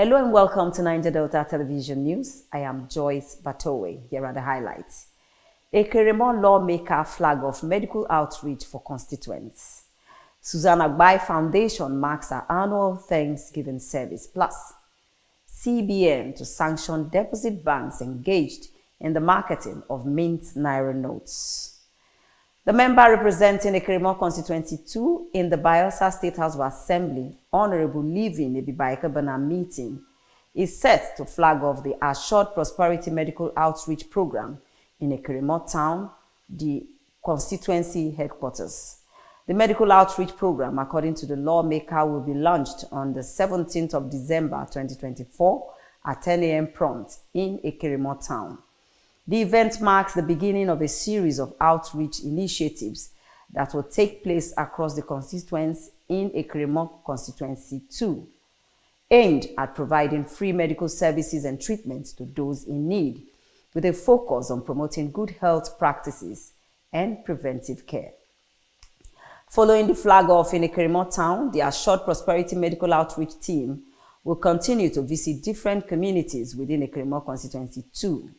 Hello and welcome to Niger Delta Television News. I am Joyce Batowe. Here are the highlights. A Keremo lawmaker flag off medical outreach for constituents. Susan Agbai Foundation marks her annual Thanksgiving service. Plus, CBN to sanction deposit banks engaged in the marketing of mint naira notes. The member representing Ekeremo Constituency 2 in the Bayelsa State House of Assembly, Honorable Living Ebibaikabana meeting, is set to flag off the Assured Prosperity Medical Outreach Program in Ekeremo Town, the constituency headquarters. The medical outreach program, according to the lawmaker, will be launched on the 17th of December 2024 at 10 a.m. prompt in Ekeremo Town. The event marks the beginning of a series of outreach initiatives that will take place across the constituents in Ekeremo Constituency 2, aimed at providing free medical services and treatments to those in need, with a focus on promoting good health practices and preventive care. Following the flag off in Ekeremo Town, the Assured Prosperity Medical Outreach team will continue to visit different communities within Ekeremo Constituency 2.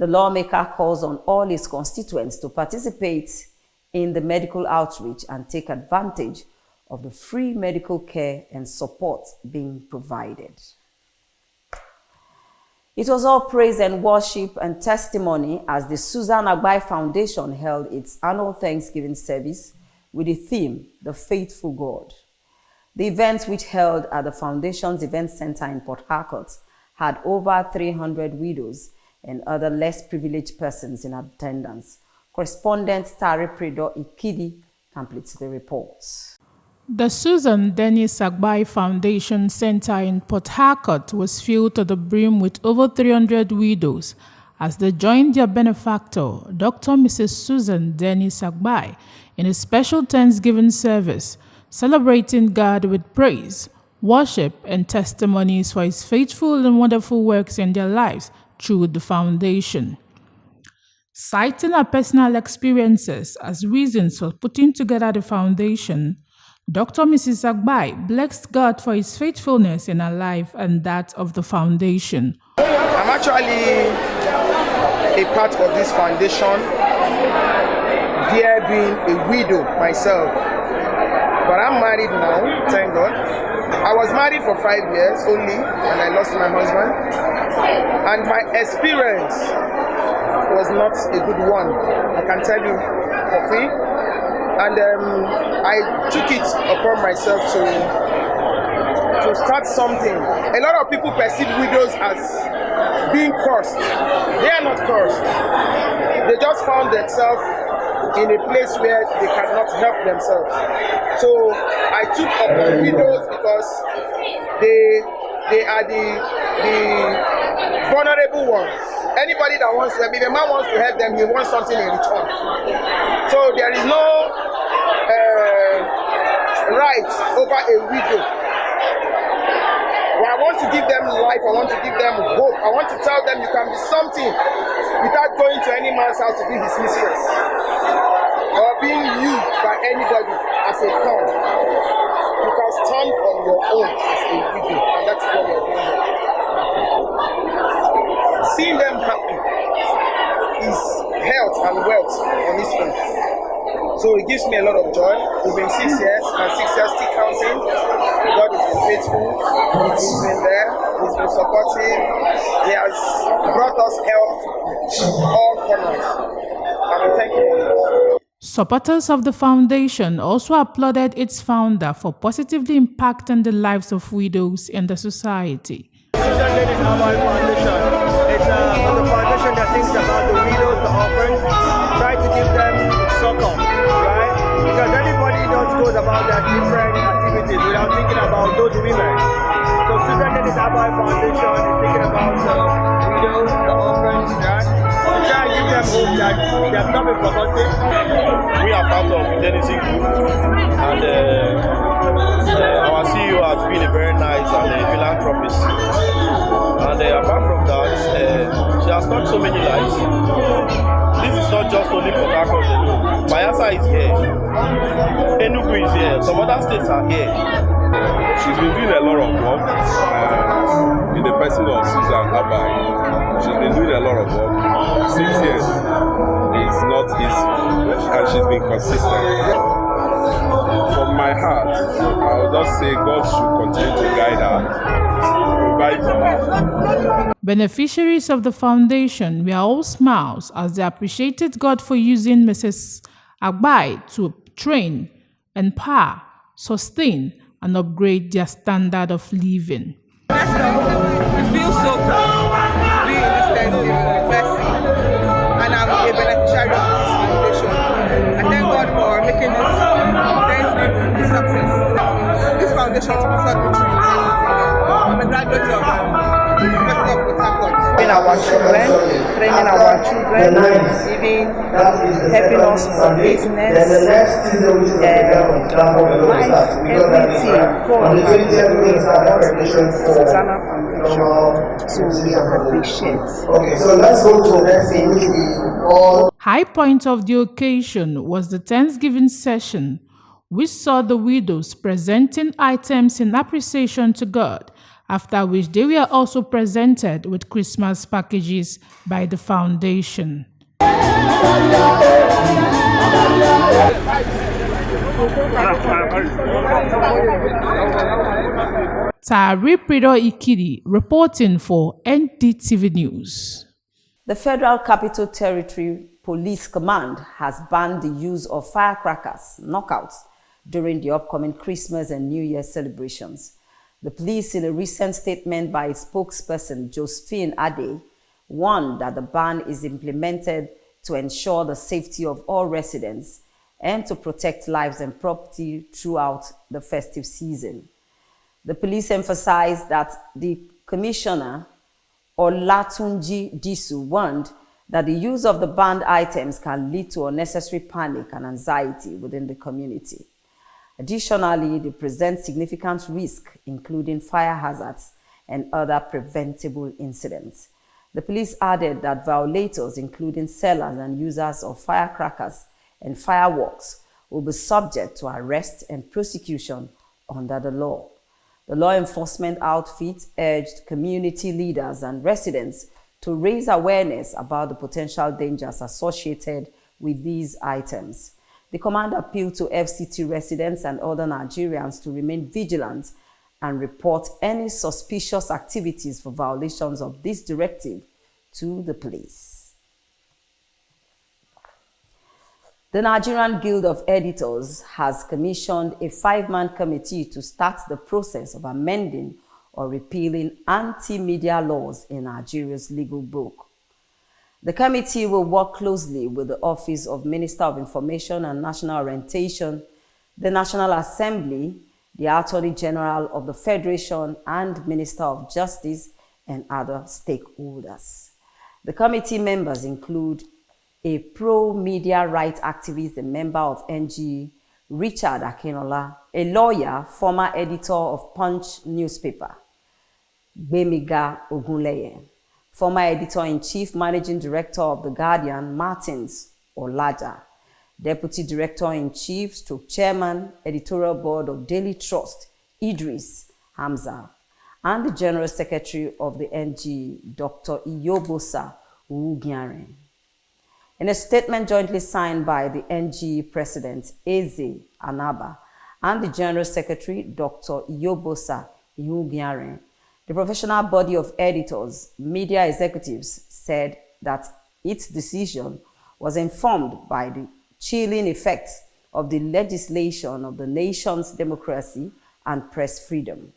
The lawmaker calls on all his constituents to participate in the medical outreach and take advantage of the free medical care and support being provided. It was all praise and worship and testimony as the Susan Agbai Foundation held its annual Thanksgiving service with the theme, The Faithful God. The event, which held at the Foundation's Event Center in Port Harcourt, had over 300 widows and other less privileged persons in attendance. Correspondent Tari Predo Ikidi completes the report. The Susan Dennis Agbai Foundation Center in Port Harcourt was filled to the brim with over 300 widows as they joined their benefactor, Dr. Mrs. Susan Dennis Agbai, in a special Thanksgiving service, celebrating God with praise, worship, and testimonies for His faithful and wonderful works in their lives through the foundation. Citing her personal experiences as reasons for putting together the foundation, Dr. Mrs. Agbai blessed God for His faithfulness in her life and that of the foundation. I'm actually a part of this foundation, there being a widow myself. But I'm married now, thank God. I was married for 5 years only and I lost my husband. And my experience was not a good one, I can tell you for free. And I took it upon myself to start something. A lot of people perceive widows as being cursed. They are not cursed. They just found themselves in a place where they cannot help themselves. So I took upon widows because they are the vulnerable ones. Anybody that wants to help, if a man wants to help them, he wants something in return. So there is no right over a widow. Well, I want to give them life, I want to give them hope, I want to tell them you can be something without going to any man's house to be his mistress or being used by anybody as a pawn. You can stand on your own as a widow, and that's what we're doing. Seeing them happy is health and wealth on this earth. So it gives me a lot of joy. It's been 6 years, and 6 years still counting. God has been faithful. He's been there. He's been supportive. He has brought us health all corners. And we thank Him. Supporters of the foundation also applauded its founder for positively impacting the lives of widows in the society. Susan Dennis Agbai Foundation. It's a foundation that thinks about the widows, the orphans, try to give them succor, right? Because everybody just goes about their different activities without thinking about those women. So Susan Dennis Agbai Foundation is thinking about the widows, the orphans, right? To try and give them hope that they have not been forgotten. We are part of Genesis Group, and our CEO has been a very nice and philanthropist. And apart from that, she has touched so many lives. This is not just only Port Harcourt alone. Bayelsa is here. A Enugu is here. Some other states are here. She's been doing a lot of work in the person of Susan Abai. She's been doing a lot of work. 6 years is not easy, and she's been consistent. From my heart, I would just say God should continue to guide her, provide for her. Beneficiaries of the foundation were all smiles as they appreciated God for using Mrs. Agbai to train, empower, sustain, and upgrade their standard of living. It feels so good to be in this Thanksgiving blessing, and I'm a beneficiary of this foundation. I thank God for making this Thanksgiving a success. This foundation sponsored me to university. I'm a graduate of University of Port Harcourt. Training our children, even helping us for business, life, everything. God has been Susanna Foundation to appreciate. Okay, so let's go to the next thing, which we all. High point of the occasion was the Thanksgiving session, which saw the widows presenting items in appreciation to God, after which they were also presented with Christmas packages by the foundation. Tari Prido Ikiri reporting for NDTV News. The Federal Capital Territory Police Command has banned the use of firecrackers, knockouts, during the upcoming Christmas and New Year celebrations. The police, in a recent statement by its spokesperson, Josephine Ade, warned that the ban is implemented to ensure the safety of all residents and to protect lives and property throughout the festive season. The police emphasized that the Commissioner, Olatunji Disu, warned that the use of the banned items can lead to unnecessary panic and anxiety within the community. Additionally, they present significant risk, including fire hazards and other preventable incidents. The police added that violators, including sellers and users of firecrackers and fireworks, will be subject to arrest and prosecution under the law. The law enforcement outfit urged community leaders and residents to raise awareness about the potential dangers associated with these items. The command appealed to FCT residents and other Nigerians to remain vigilant and report any suspicious activities for violations of this directive to the police. The Nigerian Guild of Editors has commissioned a 5-man committee to start the process of amending or repealing anti-media laws in Nigeria's legal book. The committee will work closely with the Office of Minister of Information and National Orientation, the National Assembly, the Attorney General of the Federation, and Minister of Justice and other stakeholders. The committee members include a pro-media rights activist and member of NG, Richard Akinola, a lawyer, former editor of Punch newspaper, Gbemiga Ogunleye, former editor-in-chief, managing director of The Guardian, Martins Olaja, deputy director-in-chief, chairman, editorial board of Daily Trust, Idris Hamza, and the general secretary of the NG, Dr. Iyobosa Ugiare. In a statement jointly signed by the NG president, Eze Anaba, and the general secretary, Dr. Iyobosa Ugiare, the professional body of editors, media executives, said that its decision was informed by the chilling effects of the legislation of the nation's democracy and press freedom.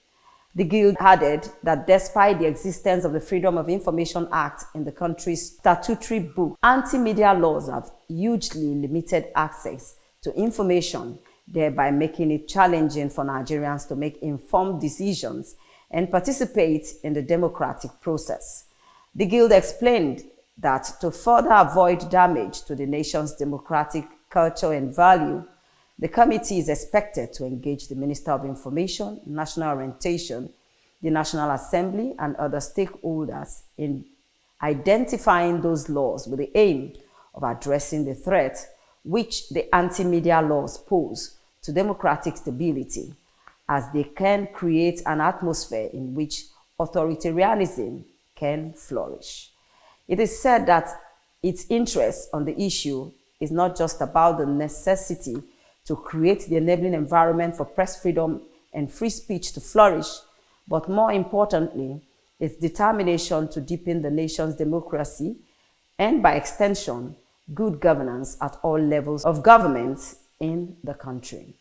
The Guild added that despite the existence of the Freedom of Information Act in the country's statutory book, anti-media laws have hugely limited access to information, thereby making it challenging for Nigerians to make informed decisions and participate in the democratic process. The Guild explained that to further avoid damage to the nation's democratic culture and value, the committee is expected to engage the Minister of Information, National Orientation, the National Assembly, and other stakeholders in identifying those laws with the aim of addressing the threat which the anti-media laws pose to democratic stability, as they can create an atmosphere in which authoritarianism can flourish. It is said that its interest on the issue is not just about the necessity to create the enabling environment for press freedom and free speech to flourish, but more importantly, its determination to deepen the nation's democracy and, by extension, good governance at all levels of government in the country.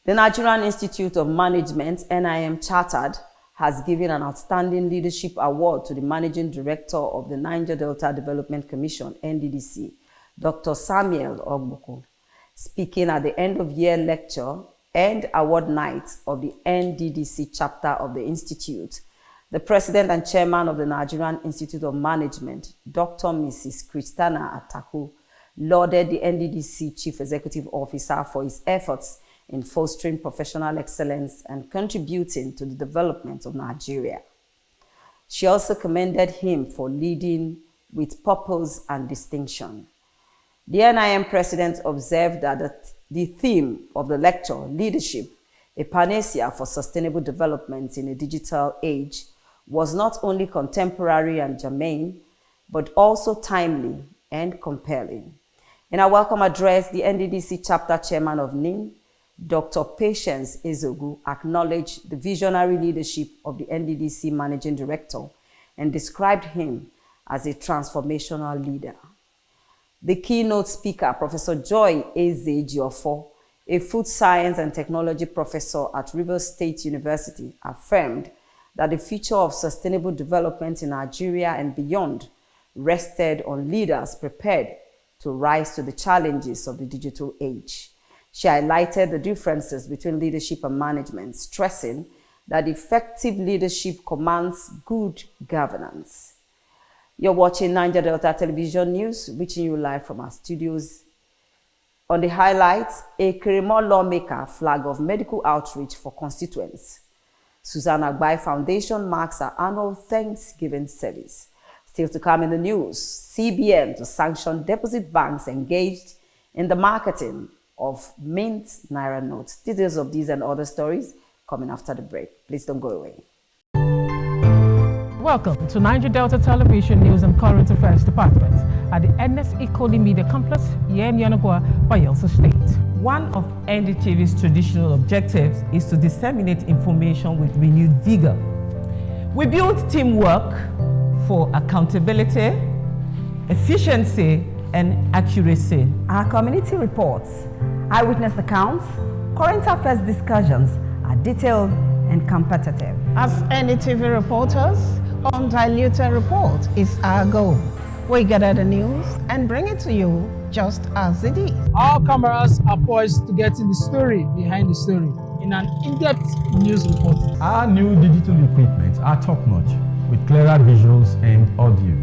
The Nigerian Institute of Management, NIM Chartered, has given an Outstanding Leadership Award to the Managing Director of the Niger Delta Development Commission, NDDC, Dr. Samuel Ogboko. Speaking at the end-of-year lecture and award night of the NDDC chapter of the Institute, the President and Chairman of the Nigerian Institute of Management, Dr. Mrs. Christiana Ataku, lauded the NDDC Chief Executive Officer for his efforts in fostering professional excellence and contributing to the development of Nigeria. She also commended him for leading with purpose and distinction. The NIM president observed that the theme of the lecture, Leadership, a Panacea for Sustainable Development in a Digital Age, was not only contemporary and germane, but also timely and compelling. In a welcome address, the NDDC chapter chairman of NIM, Dr. Patience Ezogu, acknowledged the visionary leadership of the NDDC managing director and described him as a transformational leader. The keynote speaker, Professor Joy Eze-Jiofo, a food science and technology professor at Rivers State University, affirmed that the future of sustainable development in Nigeria and beyond rested on leaders prepared to rise to the challenges of the digital age. She highlighted the differences between leadership and management, stressing that effective leadership commands good governance. You're watching Niger Delta Television News, reaching you live from our studios. On the highlights, a Keremo lawmaker flag of medical outreach for constituents. Susanna Agbai Foundation marks her annual Thanksgiving service. Still to come in the news, CBN to sanction deposit banks engaged in the marketing of mint Naira notes. Details of these and other stories coming after the break. Please don't go away. Welcome to Niger Delta Television News and Current Affairs Department at the NS Equally Media Complex, here in Yanagua, Bayelsa State. One of NDTV's traditional objectives is to disseminate information with renewed vigor. We build teamwork for accountability, efficiency, and accuracy. Our community reports, eyewitness accounts, current affairs discussions are detailed and competitive. As NDTV reporters, undiluted report is our goal. We gather the news and bring it to you just as it is. Our cameras are poised to get in the story behind the story in an in-depth news report. Our new digital equipment are top-notch with clearer visuals and audio.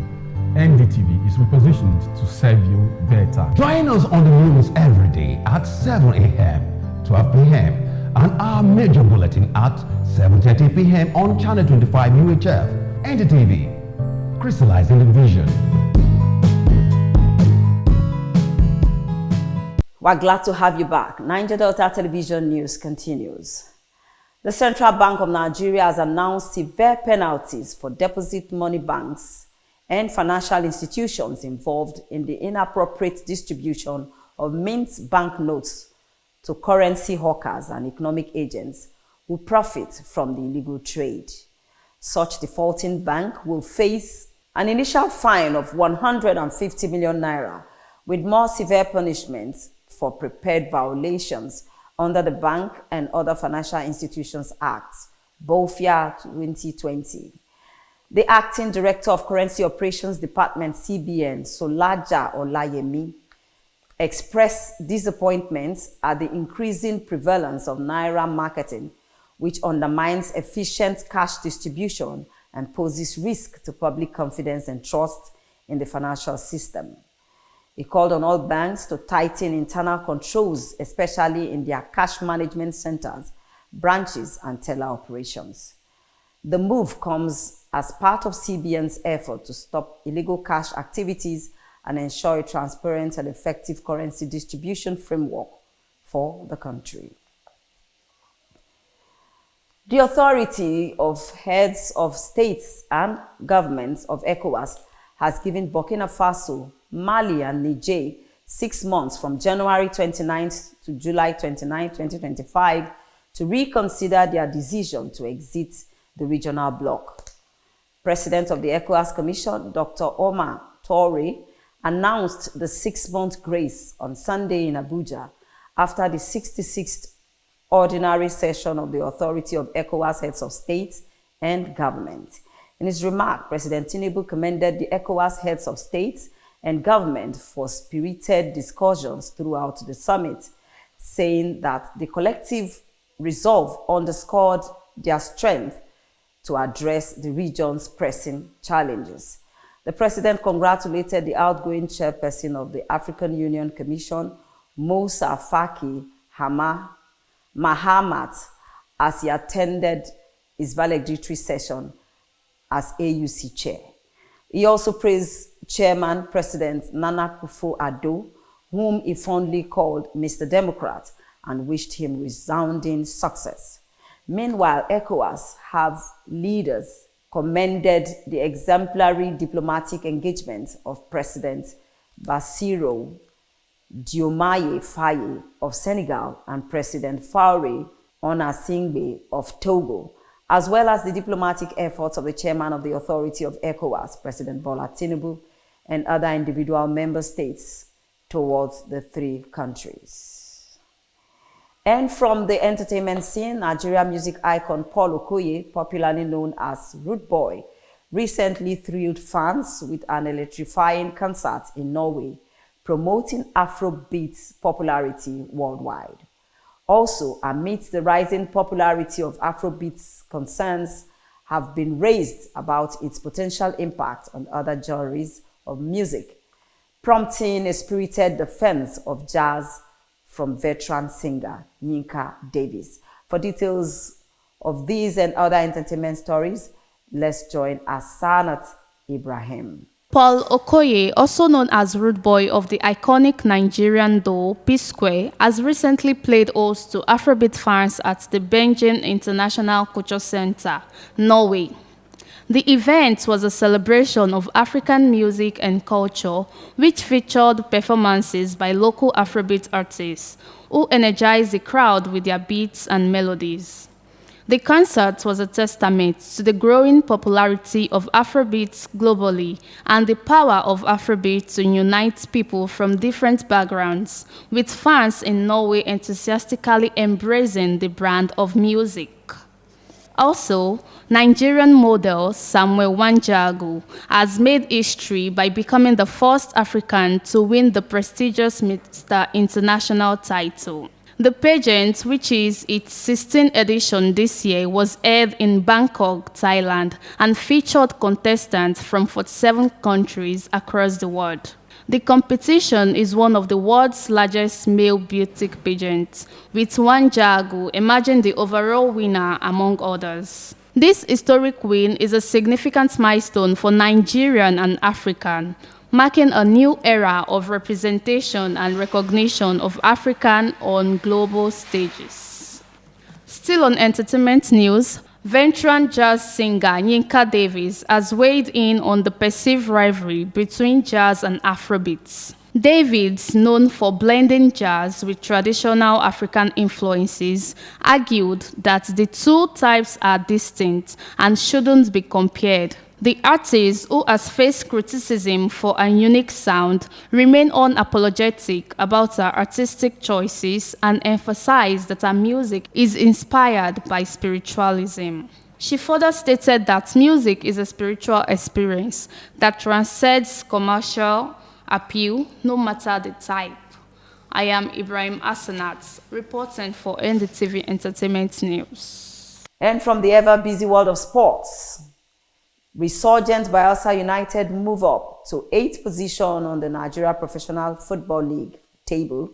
NDTV is repositioned to serve you better. Join us on the news every day at 7 a.m., 12 p.m., and our major bulletin at 7:30 p.m. on Channel 25 UHF. NDTV, crystallizing the vision. We're glad to have you back. Niger Delta Television News continues. The Central Bank of Nigeria has announced severe penalties for deposit money banks and financial institutions involved in the inappropriate distribution of mint banknotes to currency hawkers and economic agents who profit from the illegal trade. Such defaulting bank will face an initial fine of 150 million naira with more severe punishments for prepared violations under the Bank and Other Financial Institutions Act, BOFIA 2020. The Acting Director of Currency Operations Department, CBN, Solaja Olayemi, expressed disappointment at the increasing prevalence of Naira marketing, which undermines efficient cash distribution and poses risk to public confidence and trust in the financial system. He called on all banks to tighten internal controls, especially in their cash management centers, branches, and teller operations. The move comes as part of CBN's effort to stop illegal cash activities and ensure a transparent and effective currency distribution framework for the country. The authority of heads of states and governments of ECOWAS has given Burkina Faso, Mali, and Niger 6 months from January 29th to July 29, 2025 to reconsider their decision to exit the regional bloc. President of the ECOWAS Commission, Dr. Omar Toure, announced the 6-month grace on Sunday in Abuja after the 66th ordinary session of the Authority of ECOWAS Heads of State and Government. In his remark, President Tinubu commended the ECOWAS Heads of State and Government for spirited discussions throughout the summit, saying that the collective resolve underscored their strength to address the region's pressing challenges. The president congratulated the outgoing chairperson of the African Union Commission, Moussa Faki Mahamat, as he attended his valedictory session as AUC chair. He also praised Chairman President Nana Akufo-Addo, whom he fondly called Mr. Democrat, and wished him resounding success. Meanwhile, ECOWAS have leaders commended the exemplary diplomatic engagement of President Bassirou Diomaye Faye of Senegal and President Faure Onassingbe of Togo, as well as the diplomatic efforts of the chairman of the Authority of ECOWAS, President Bola Tinubu, and other individual member states towards the three countries. And from the entertainment scene, Nigerian music icon Paul Okoye, popularly known as Rude Boy, recently thrilled fans with an electrifying concert in Norway, promoting Afrobeat's popularity worldwide. Also, amidst the rising popularity of Afrobeats, concerns have been raised about its potential impact on other genres of music, prompting a spirited defense of jazz from veteran singer Yinka Davis. For details of these and other entertainment stories, let's join Asanat Ibrahim. Paul Okoye, also known as Rude Boy of the iconic Nigerian duo P-Square, has recently played host to Afrobeat fans at the Bergen International Culture Center, Norway. The event was a celebration of African music and culture, which featured performances by local Afrobeat artists, who energized the crowd with their beats and melodies. The concert was a testament to the growing popularity of Afrobeats globally and the power of Afrobeat to unite people from different backgrounds, with fans in Norway enthusiastically embracing the brand of music. Also, Nigerian model Samuel Wanjagu has made history by becoming the first African to win the prestigious Mr. International title. The pageant, which is its 16th edition this year, was held in Bangkok, Thailand, and featured contestants from 47 countries across the world. The competition is one of the world's largest male beauty pageants, with Wanjagu emerging the overall winner among others. This historic win is a significant milestone for Nigerian and African, marking a new era of representation and recognition of African on global stages. Still on entertainment news, veteran jazz singer Yinka Davis has weighed in on the perceived rivalry between jazz and Afrobeats. Davis, known for blending jazz with traditional African influences, argued that the two types are distinct and shouldn't be compared. The artist, who has faced criticism for a unique sound, remained unapologetic about her artistic choices and emphasized that her music is inspired by spiritualism. She further stated that music is a spiritual experience that transcends commercial appeal, no matter the type. I am Ibrahim Asanat, reporting for NDTV Entertainment News. And from the ever-busy world of sports, resurgent Bayelsa United move up to 8th position on the Nigeria Professional Football League table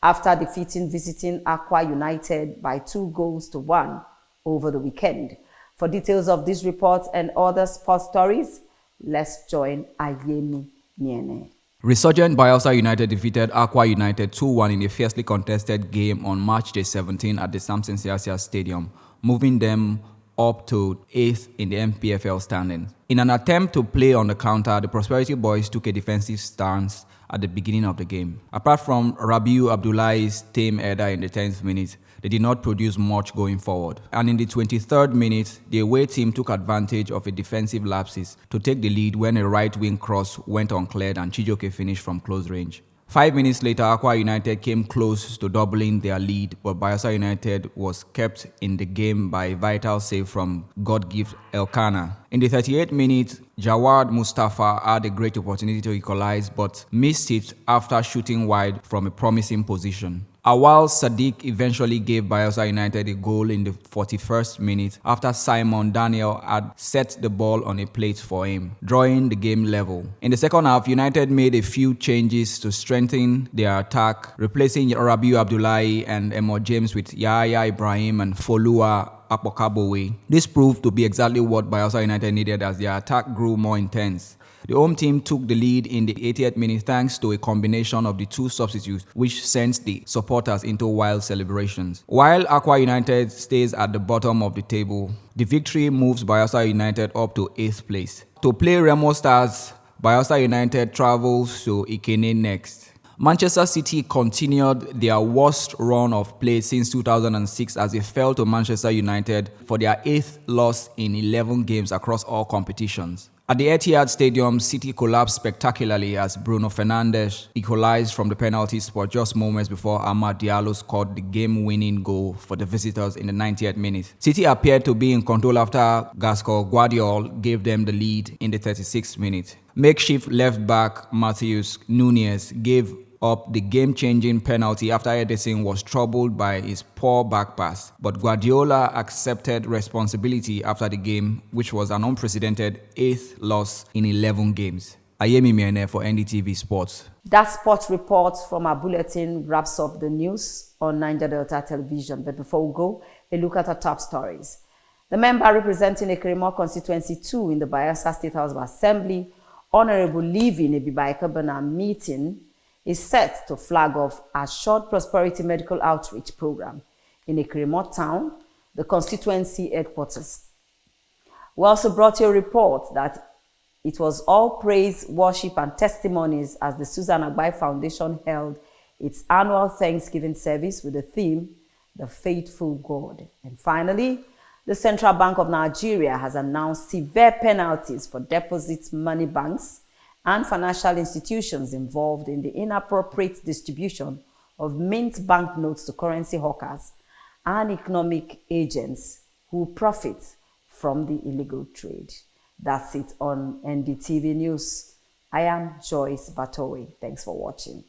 after defeating visiting Akwa United by 2-1 over the weekend. For details of this report and other sports stories, let's join Ayemi Niene. Resurgent Bayelsa United defeated Aqua United 2-1 in a fiercely contested game on March 17 at the Samson Siasia Stadium, moving them up to 8th in the MPFL standings. In an attempt to play on the counter, the Prosperity Boys took a defensive stance at the beginning of the game. Apart from Rabiu Abdullahi's tame header in the 10th minute, they did not produce much going forward. And in the 23rd minute, the away team took advantage of a defensive lapses to take the lead when a right-wing cross went uncleared and Chijoke finished from close range. 5 minutes later, Aqua United came close to doubling their lead, but Bayelsa United was kept in the game by a vital save from God-gift Elkanah. In the 38th minute, Jawad Mustafa had a great opportunity to equalize, but missed it after shooting wide from a promising position. Awal Sadiq eventually gave Bayelsa United a goal in the 41st minute after Simon Daniel had set the ball on a plate for him, drawing the game level. In the second half, United made a few changes to strengthen their attack, replacing Rabiu Abdullahi and Emo James with Yahya Ibrahim and Folua Apokabowe. This proved to be exactly what Bayelsa United needed as their attack grew more intense. The home team took the lead in the 80th minute thanks to a combination of the two substitutes, which sent the supporters into wild celebrations. While Aqua United stays at the bottom of the table, the victory moves Bayelsa United up to 8th place. To play Remo Stars, Bayelsa United travels to Ikene next. Manchester City continued their worst run of play since 2006 as they fell to Manchester United for their 8th loss in 11 games across all competitions. At the Etihad Stadium, City collapsed spectacularly as Bruno Fernandes equalized from the penalty spot just moments before Amad Diallo scored the game-winning goal for the visitors in the 90th minute. City appeared to be in control after Gasco Guardiol gave them the lead in the 36th minute. Makeshift left-back Matheus Nunes gave up the game-changing penalty after Edison was troubled by his poor back pass. But Guardiola accepted responsibility after the game, which was an unprecedented 8th loss in 11 games. Ayemi Miene for NDTV Sports. That sports report from our bulletin wraps up the news on Niger Delta Television. But before we go, a look at our top stories. The member representing Ekrimo Constituency 2 in the Bayelsa State House of Assembly, Honorable Living Ebibaikabana meeting, is set to flag off a short prosperity medical outreach program in Ekrimo town, the constituency headquarters. We also brought you a report that it was all praise, worship, and testimonies as the Susan Agbai Foundation held its annual Thanksgiving service with the theme, The Faithful God. And finally, the Central Bank of Nigeria has announced severe penalties for deposit money banks and financial institutions involved in the inappropriate distribution of mint banknotes to currency hawkers and economic agents who profit from the illegal trade. That's it on NDTV News. I am Joyce Batowe. Thanks for watching.